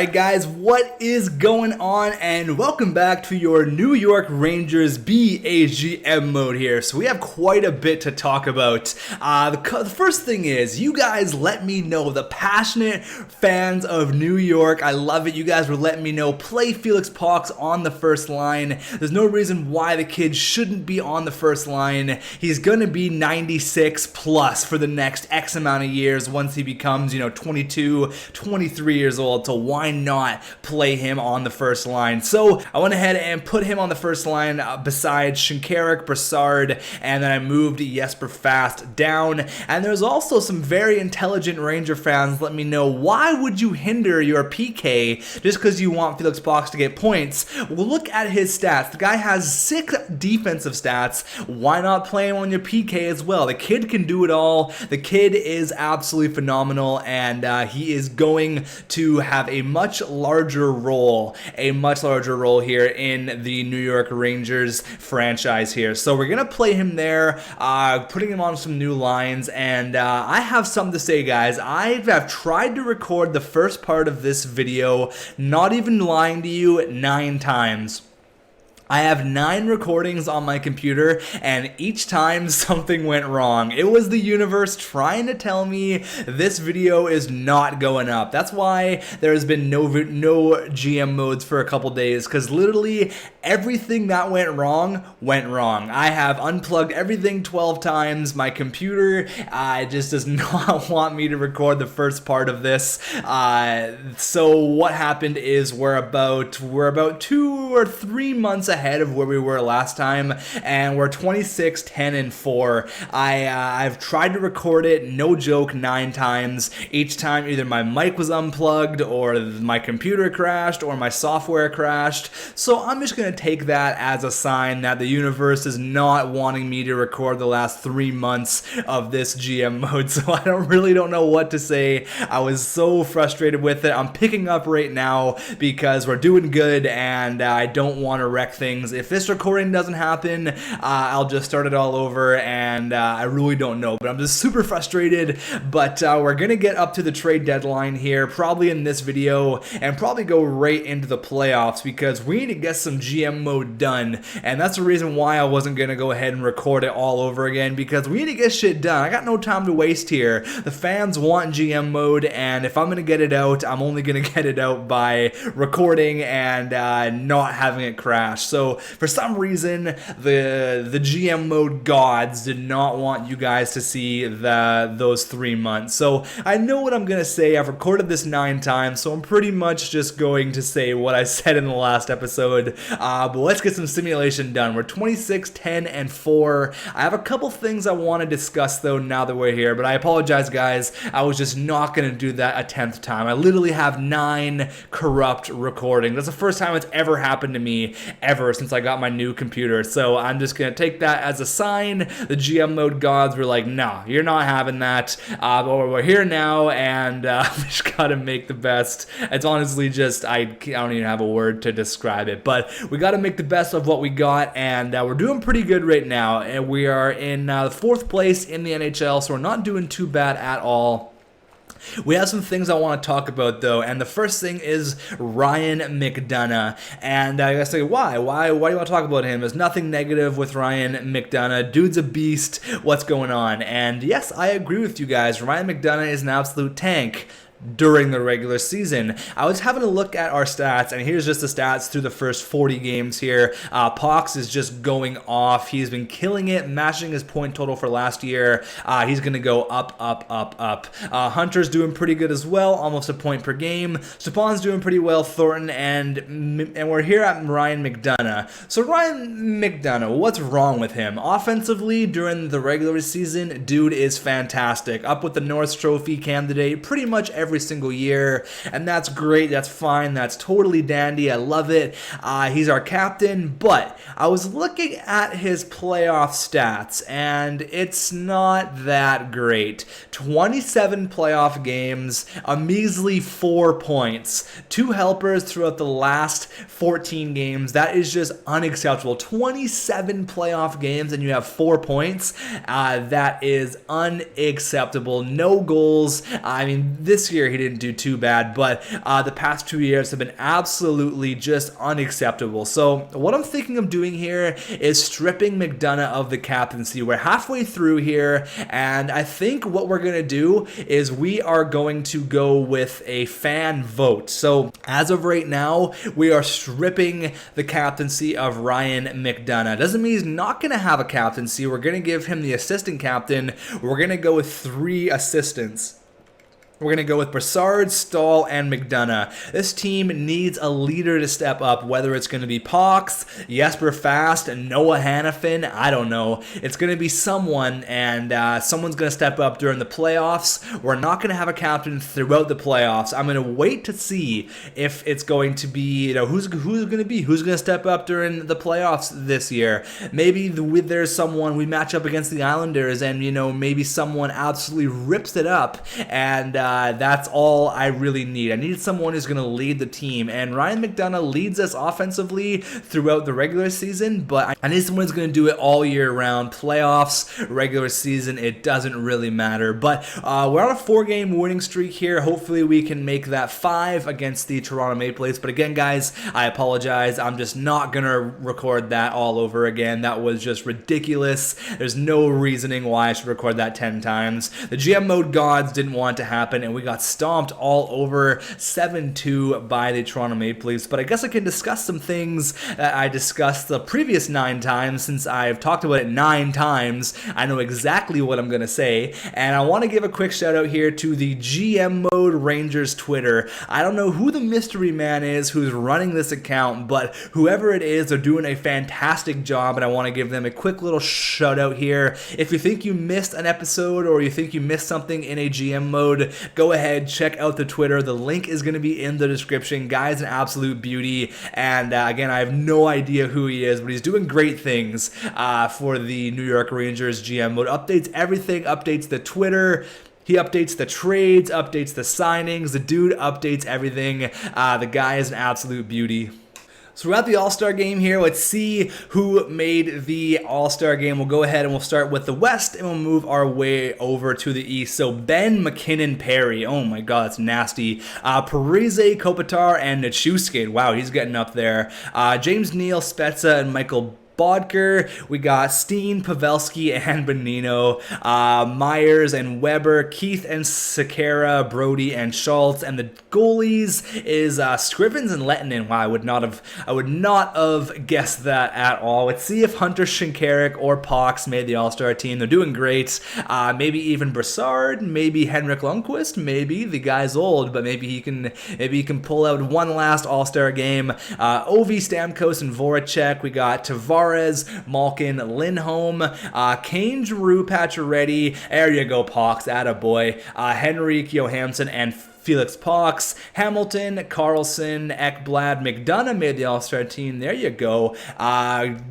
Alright guys, what is going on, and welcome back to your New York Rangers BAGM mode here. So we have quite a bit to talk about. The first thing is, you guys let me know, the passionate fans of New York, I love it. You guys were letting me know, play Felix Pox on the first line. There's no reason why the kid shouldn't be on the first line. He's gonna be 96 plus for the next X amount of years once he becomes, 22, 23 years old. So why not play him on the first line? So I went ahead and put him on the first line besides Shinkarik, Brassard, and then I moved Jesper Fast down. And there's also some very intelligent Ranger fans let me know, why would you hinder your PK just because you want Felix Pox to get points? Well, look at his stats. The guy has 6 defensive stats. Why not play him on your PK as well? The kid can do it all. The kid is absolutely phenomenal, and he is going to have a much larger role here in the New York Rangers franchise here. So we're gonna play him there, putting him on some new lines, and I have something to say, guys. I have tried to record the first part of this video, not even lying to you, 9 times. I have 9 recordings on my computer, and each time something went wrong. It was the universe trying to tell me this video is not going up. That's why there's been no GM modes for a couple days, because literally everything that went wrong. I have unplugged everything 12 times. My computer just does not want me to record the first part of this. So what happened is we're about 2 or 3 months ahead of where we were last time, and we're 26, 10, and 4. I've tried to record it, no joke, 9 times. Each time either my mic was unplugged, or my computer crashed, or my software crashed. So I'm just gonna take that as a sign that the universe is not wanting me to record the last 3 months of this GM mode. So I really don't know what to say. I was so frustrated with it. I'm picking up right now because we're doing good, and I don't want to wreck things. If this recording doesn't happen, I'll just start it all over, and I really don't know, but I'm just super frustrated. But we're gonna get up to the trade deadline here, probably in this video, and probably go right into the playoffs, because we need to get some GM mode done, and that's the reason why I wasn't gonna go ahead and record it all over again, because we need to get shit done. I got no time to waste here. The fans want GM mode, and if I'm gonna get it out, I'm only gonna get it out by recording and not having it crash. So for some reason, the GM mode gods did not want you guys to see those 3 months. So I know what I'm gonna say. I've recorded this 9 times, so I'm pretty much just going to say what I said in the last episode. But let's get some simulation done. We're 26, 10, and 4. I have a couple things I want to discuss though now that we're here, but I apologize, guys. I was just not gonna do that a 10th time. I literally have 9 corrupt recordings. That's the first time it's ever happened to me ever since I got my new computer. So I'm just gonna take that as a sign. The GM mode gods were like, no, you're not having that. But we're here now, and we just gotta make the best. It's honestly just, I don't even have a word to describe it, but we gotta make the best of what we got, and we're doing pretty good right now. And we are in 4th place in the NHL, so we're not doing too bad at all. We have some things I want to talk about though, and the first thing is Ryan McDonagh. And I gotta say, why do you want to talk about him? There's nothing negative with Ryan McDonagh. Dude's a beast. What's going on? And yes, I agree with you guys. Ryan McDonagh is an absolute tank during the regular season. I was having a look at our stats, and here's just the stats through the first 40 games here. Pox is just going off. He's been killing it, matching his point total for last year. He's going to go up. Hunter's doing pretty good as well, almost a point per game. Stepan's doing pretty well, Thornton, and we're here at Ryan McDonagh. So Ryan McDonagh, what's wrong with him? Offensively, during the regular season, dude is fantastic. Up with the Norris Trophy candidate pretty much every single year, and that's great. That's fine. That's totally dandy. I love it. He's our captain, but I was looking at his playoff stats, and it's not that great. 27 playoff games, a measly 4 points, 2 helpers throughout the last 14 games. That is just unacceptable. 27 playoff games and you have 4 points. That is unacceptable. No goals. I mean, this year he didn't do too bad, but the past 2 years have been absolutely just unacceptable. So what I'm thinking of doing here is stripping McDonough of the captaincy. We're halfway through here, and I think what we're going to do is we are going to go with a fan vote. So as of right now, we are stripping the captaincy of Ryan McDonough. Doesn't mean he's not going to have a captaincy. We're going to give him the assistant captain. We're going to go with 3 assistants. We're going to go with Brassard, Stahl, and McDonough. This team needs a leader to step up, whether it's going to be Pox, Jesper Fast, Noah Hannafin, I don't know. It's going to be someone, and someone's going to step up during the playoffs. We're not going to have a captain throughout the playoffs. I'm going to wait to see if it's going to be, who's going to be, who's going to step up during the playoffs this year. Maybe there's someone, we match up against the Islanders, and, maybe someone absolutely rips it up, and that's all I really need. I need someone who's going to lead the team, and Ryan McDonough leads us offensively throughout the regular season, but I need someone who's going to do it all year round. Playoffs, regular season, it doesn't really matter. But we're on a 4-game winning streak here. Hopefully we can make that 5 against the Toronto Maple Leafs. But again, guys, I apologize. I'm just not going to record that all over again. That was just ridiculous. There's no reasoning why I should record that 10 times. The GM mode gods didn't want it to happen, and we got stomped all over 7-2 by the Toronto Maple Leafs. But I guess I can discuss some things that I discussed the previous 9 times. Since I've talked about it 9 times, I know exactly what I'm going to say. And I want to give a quick shout out here to the GM Mode Rangers Twitter. I don't know who the mystery man is who's running this account, but whoever it is, they're doing a fantastic job, and I want to give them a quick little shout out here. If you think you missed an episode or you think you missed something in a GM mode, go ahead, check out the Twitter. The link is going to be in the description. Guy's an absolute beauty, and again, I have no idea who he is, but he's doing great things for the New York Rangers GM mode. Updates everything, updates the Twitter. He updates the trades, updates the signings. The dude updates everything. The guy is an absolute beauty. So we're at the All-Star game here. Let's see who made the All-Star game. We'll go ahead and we'll start with the West, and we'll move our way over to the East. So Ben McKinnon Perry. Oh my God, that's nasty. Parise Kopitar and Nichushkin. Wow, he's getting up there. James Neal, Spezza, and Michael Bodker. We got Steen, Pavelski, and Bonino, Myers and Weber, Keith and Sekera, Brody and Schultz, and the goalies is Scrivens and Lettinen. Wow, I would not have guessed that at all. Let's see if Hunter Shinkarik or Pox made the All-Star team. They're doing great. Maybe even Brassard, maybe Henrik Lundqvist, maybe the guy's old, but maybe he can pull out one last All-Star game. Ovi, Stamkos, and Voracek. We got Tavares, Malkin, Lindholm, Kane, Giroux, Pacioretty. There you go, Pox, attaboy. Henrik Johansson and Felix Pox, Hamilton, Carlson, Ekblad, McDonough made the All-Star team. There you go.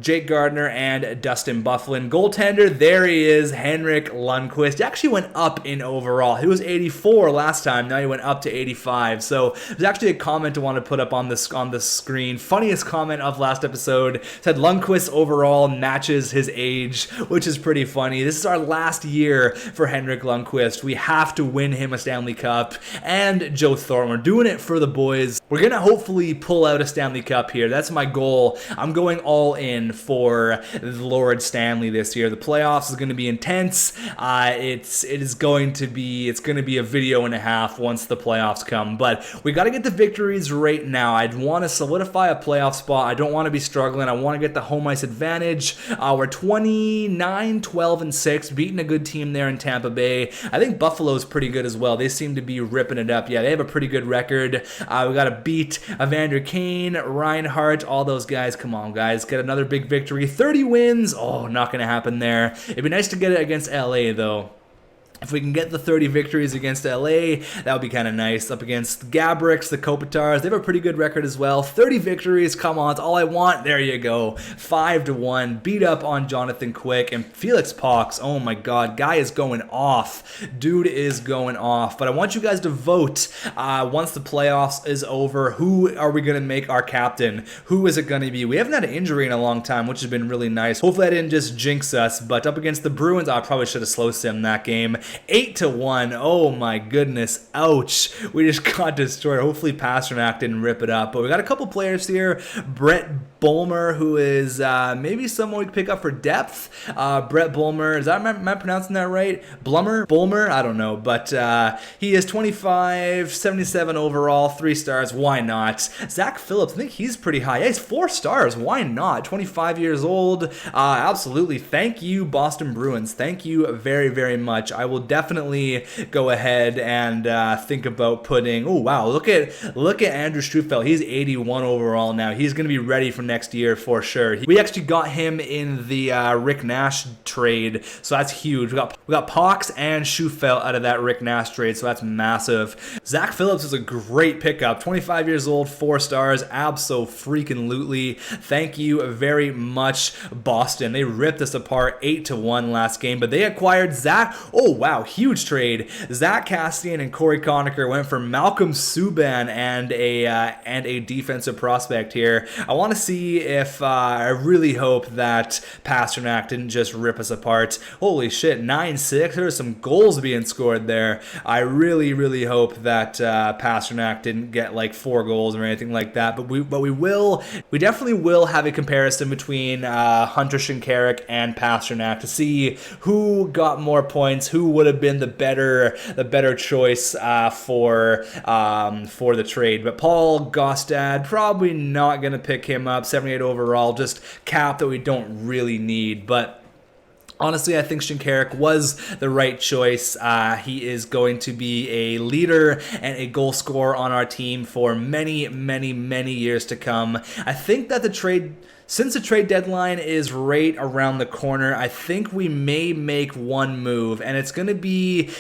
Jake Gardner and Dustin Byfuglien. Goaltender, there he is, Henrik Lundqvist. He actually went up in overall. He was 84 last time. Now he went up to 85. So there's actually a comment I want to put up on the screen. Funniest comment of last episode. Said Lundqvist overall matches his age, which is pretty funny. This is our last year for Henrik Lundqvist. We have to win him a Stanley Cup. And Joe Thornton. We're doing it for the boys. We're going to hopefully pull out a Stanley Cup here. That's my goal. I'm going all in for Lord Stanley this year. The playoffs is going to be intense. It's going to be a video and a half once the playoffs come. But we got to get the victories right now. I'd want to solidify a playoff spot. I don't want to be struggling. I want to get the home ice advantage. We're 29, 12, and 6, beating a good team there in Tampa Bay. I think Buffalo's pretty good as well. They seem to be ripping it up. Yeah, they have a pretty good record. We got to beat Evander Kane, Reinhart, all those guys. Come on, guys. Get another big victory. 30 wins. Oh, not going to happen there. It'd be nice to get it against LA, though. If we can get the 30 victories against LA, that would be kind of nice. Up against Gabricks, the Kopitars, they have a pretty good record as well. 30 victories, come on, it's all I want. There you go. 5-1. Beat up on Jonathan Quick and Felix Pox. Oh my God, guy is going off. Dude is going off. But I want you guys to vote once the playoffs is over. Who are we going to make our captain? Who is it going to be? We haven't had an injury in a long time, which has been really nice. Hopefully I didn't just jinx us. But up against the Bruins, I probably should have slow simmed that game. 8-1. Oh my goodness. Ouch. We just got destroyed. Hopefully Pasternak didn't rip it up. But we got a couple players here. Brett Bulmer, who is maybe someone we can pick up for depth. Brett Bulmer, am I pronouncing that right? Bulmer? I don't know. But he is 25, 77 overall, 3 stars. Why not? Zach Phillips, I think he's pretty high. Yeah, he's 4 stars. Why not? 25 years old. Absolutely. Thank you, Boston Bruins. Thank you very, very much. I will definitely go ahead and think about putting. Oh wow, look at Andrew Strufeld. He's 81 overall now. He's going to be ready for next year for sure. We actually got him in the Rick Nash trade, so that's huge. We got Pox and Strufeld out of that Rick Nash trade, so that's massive. Zach Phillips is a great pickup. 25 years old, 4 stars. Abso-freaking-lutely. Thank you very much, Boston. They ripped us apart 8-1 last game, but they acquired Zach. Oh wow, huge trade. Zach Castian and Corey Conacher went for Malcolm Subban and a defensive prospect here. I want to see if I really hope that Pasternak didn't just rip us apart. Holy shit, 9-6. There's some goals being scored there. I really, really hope that Pasternak didn't get like 4 goals or anything like that. But we definitely will have a comparison between Hunter Shinkaruk and Pasternak to see who got more points, who would have been the better choice for the trade. But Paul Gostad, probably not going to pick him up. 78 overall, just cap that we don't really need. But honestly, I think Shinkaruk was the right choice. He is going to be a leader and a goal scorer on our team for many, many, many years to come. I think that since the trade deadline is right around the corner, I think we may make one move, and it's going to be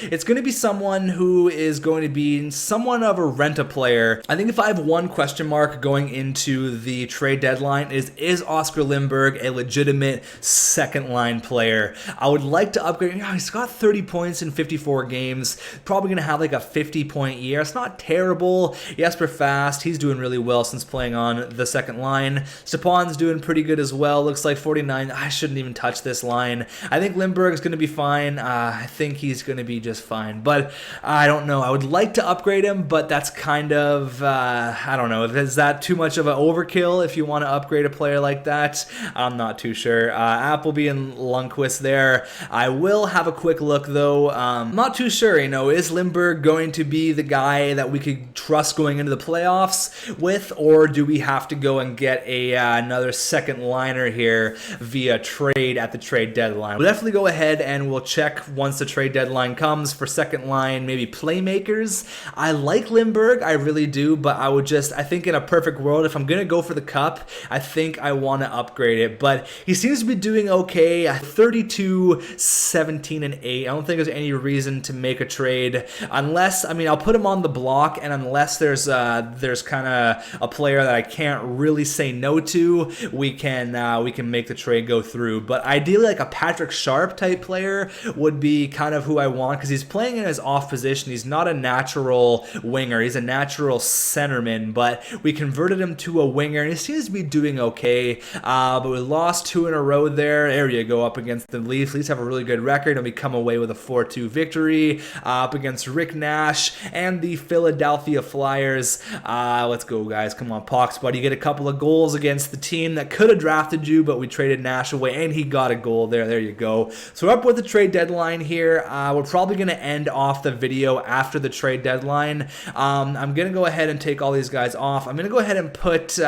someone who is going to be somewhat of a rent-a-player. I think if I have one question mark going into the trade deadline is Oscar Lindberg a legitimate second-line player? I would like to upgrade. He's got 30 points in 54 games. Probably going to have like a 50-point year. It's not terrible. Jesper Fast, he's doing really well since playing on the second line. Stepan's doing pretty good as well. Looks like 49. I shouldn't even touch this line. I think Lindbergh is going to be fine. I think he's going to be just fine. But I don't know. I would like to upgrade him, but that's kind of, I don't know. Is that too much of an overkill if you want to upgrade a player like that? I'm not too sure. Appleby and Lundqvist there. I will have a quick look, though. Not too sure, is Lindbergh going to be the guy that we could trust going into the playoffs with, or do we have to go and get another second liner here via trade at the trade deadline? We'll definitely go ahead and we'll check once the trade deadline comes for second line, maybe playmakers. I like Lindbergh, I really do, but I think in a perfect world, if I'm going to go for the cup, I think I want to upgrade it. But he seems to be doing okay. 32, 17, and 8. I don't think there's any reason to make a trade unless, I'll put him on the block, and unless there's kind of a player that I can't really say no to, we can make the trade go through. But ideally, like a Patrick Sharp type player would be kind of who I want, because he's playing in his off position. He's not a natural winger. He's a natural centerman, but we converted him to a winger, and he seems to be doing okay. But we lost 2 in a row there. There you go, up against the Leafs. Leafs have a really good record, and we come away with a 4-2 victory up against Rick Nash and the Philadelphia Flyers. Let's go, guys. Come on, Pox, buddy. You get a couple of goals against the team that could have drafted you, but we traded Nash away, and he got a goal there. There you go. So we're up with the trade deadline here. We're probably going to end off the video after the trade deadline. I'm going to go ahead and take all these guys off. I'm going to go ahead and put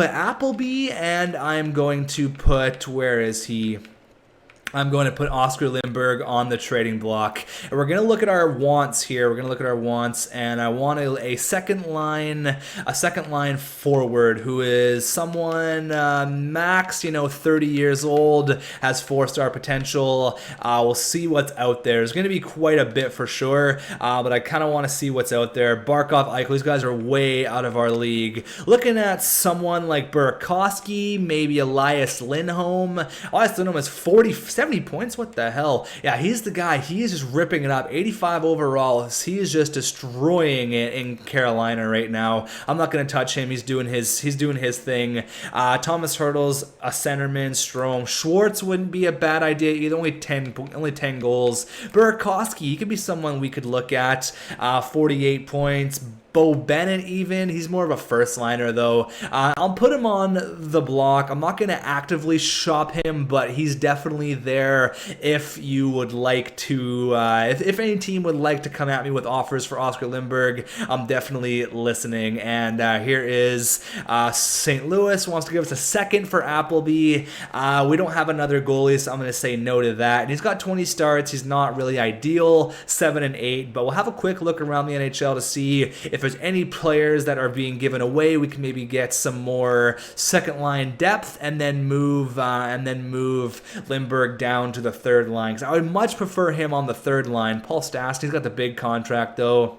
Appleby, and I'm going to put, where is he? I'm going to put Oscar Lindbergh on the trading block. And we're going to look at our wants here. We're going to look at our wants, and I want a second line forward who is someone max, 30 years old, has 4-star potential. We'll see what's out there. There's going to be quite a bit for sure, but I kind of want to see what's out there. Barkov, Eichel, these guys are way out of our league. Looking at someone like Burakovsky, maybe Elias Lindholm. Elias Lindholm is 47 70 points? What the hell? Yeah, he's the guy. He is just ripping it up. 85 overall. He is just destroying it in Carolina right now. I'm not going to touch him. He's doing his thing. Thomas Hurdle's a centerman. Strome. Schwartz wouldn't be a bad idea either. Only 10 goals. Burakovsky, he could be someone we could look at. 48 points. Bo Bennett even. He's more of a first liner though. I'll put him on the block. I'm not going to actively shop him, but he's definitely there if you would like to, if any team would like to come at me with offers for Oscar Lindberg, I'm definitely listening. And here is St. Louis wants to give us a second for Appleby. We don't have another goalie, so I'm going to say no to that. And he's got 20 starts. He's not really ideal, 7 and 8, but we'll have a quick look around the NHL to see if there's any players that are being given away. We can maybe get some more second line depth and then move Lindberg down to the third line, because I would much prefer him on the third line. Paul Stastny's got the big contract though.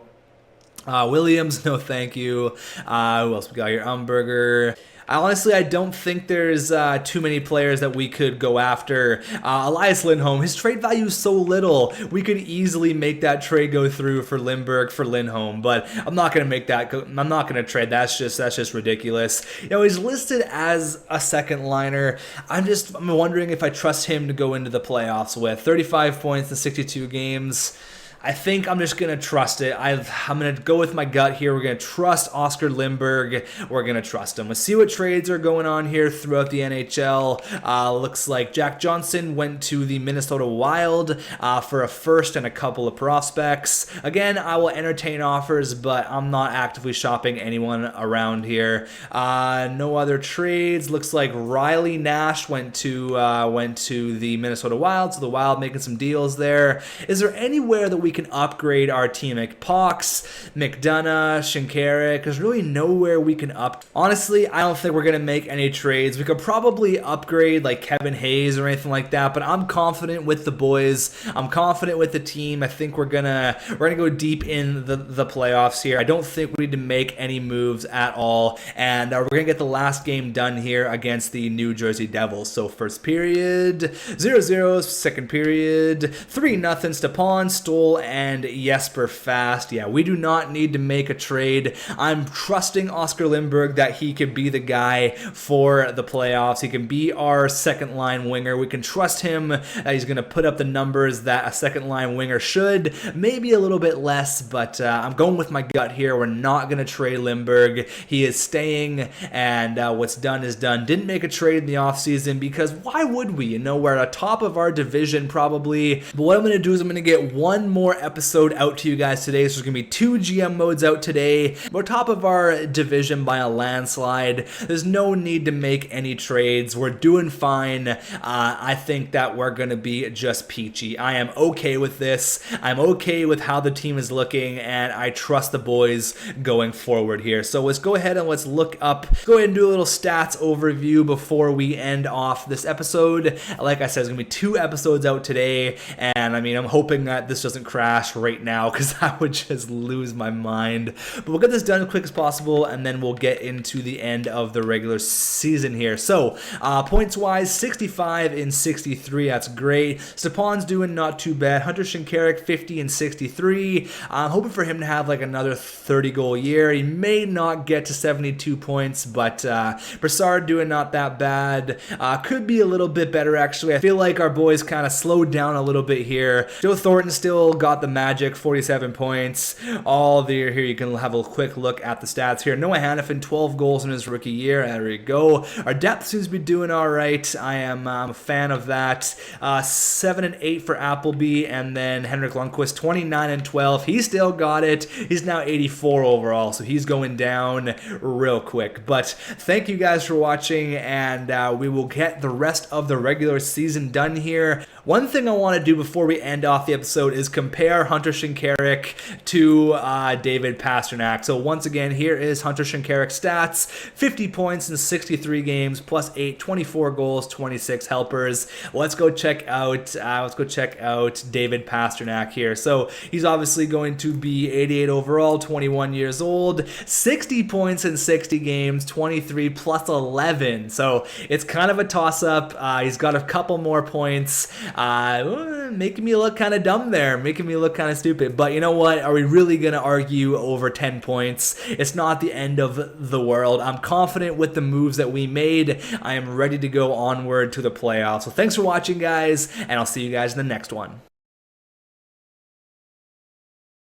Williams, no thank you. Who else we got here? Umberger. Honestly, I don't think there's too many players that we could go after. Elias Lindholm, his trade value is so little. We could easily make that trade go through for Lindberg for Lindholm, but I'm not gonna make that. I'm not gonna trade. That's just ridiculous. You know, he's listed as a second liner. I'm wondering if I trust him to go into the playoffs with 35 points in 62 games. I think I'm just going to trust it. I'm going to go with my gut here. We're going to trust Oscar Lindberg. We're going to trust him. Let's see what trades are going on here throughout the NHL. Looks like Jack Johnson went to the Minnesota Wild for a first and a couple of prospects. Again, I will entertain offers, but I'm not actively shopping anyone around here. No other trades. Looks like Riley Nash went to the Minnesota Wild, so the Wild making some deals there. Is there anywhere that we can upgrade our team? Like Pox, McDonough, Shinkarik. There's really nowhere we can up. Honestly, I don't think we're gonna make any trades. We could probably upgrade like Kevin Hayes or anything like that, but I'm confident with the boys. I'm confident with the team. I think we're gonna go deep in the playoffs here. I don't think we need to make any moves at all, and we're gonna get the last game done here against the New Jersey Devils. So first period 0-0, second period 3-0. Stepan, Stoll, and Jesper Fast. Yeah, we do not need to make a trade. I'm trusting Oscar Lindberg that he can be the guy for the playoffs. He can be our second line winger. We can trust him that he's going to put up the numbers that a second line winger should. Maybe a little bit less, but I'm going with my gut here. We're not going to trade Lindberg. He is staying, and what's done is done. Didn't make a trade in the offseason because why would we? You know, we're at the top of our division probably. But what I'm going to do is I'm going to get one more episode out to you guys today. So there's gonna be 2 GM modes out today. We're top of our division by a landslide. There's no need to make any trades. We're doing fine. I think that we're gonna be just peachy. I am okay with this. I'm okay with how the team is looking, and I trust the boys going forward here. So let's go ahead and let's look up. Go ahead and do a little stats overview before we end off this episode. Like I said, there's gonna be 2 episodes out today, and I mean, I'm hoping that this doesn't crash right now because I would just lose my mind. But we'll get this done as quick as possible, and then we'll get into the end of the regular season here. So points wise, 65 in 63. That's great. Stepan's doing not too bad. Hunter Shinkarik 50 in 63. I'm hoping for him to have like another 30 goal year. He may not get to 72 points, but Brassard doing not that bad. Could be a little bit better actually. I feel like our boys kind of slowed down a little bit here. Joe Thornton still got the magic, 47 points. All there here, you can have a quick look at the stats here. Noah Hannafin, 12 goals in his rookie year. There we go. Our depth seems to be doing all right. I am a fan of that. 7 and 8 for Appleby, and then Henrik Lundqvist, 29 and 12. He still got it. He's now 84 overall, so he's going down real quick. But thank you guys for watching, and we will get the rest of the regular season done here. One thing I want to do before we end off the episode is compare compare Hunter Shinkarik to David Pastrnak. So once again, here is Hunter Shinkarik's stats: 50 points in 63 games, plus 8, 24 goals, 26 helpers. Let's go check out David Pastrnak here. So he's obviously going to be 88 overall, 21 years old, 60 points in 60 games, 23 plus 11. So it's kind of a toss-up. He's got a couple more points, making me look kind of dumb there, making me look kind of stupid. But you know what? Are we really going to argue over 10 points? It's not the end of the world. I'm confident with the moves that we made. I am ready to go onward to the playoffs. So thanks for watching, guys, and I'll see you guys in the next one.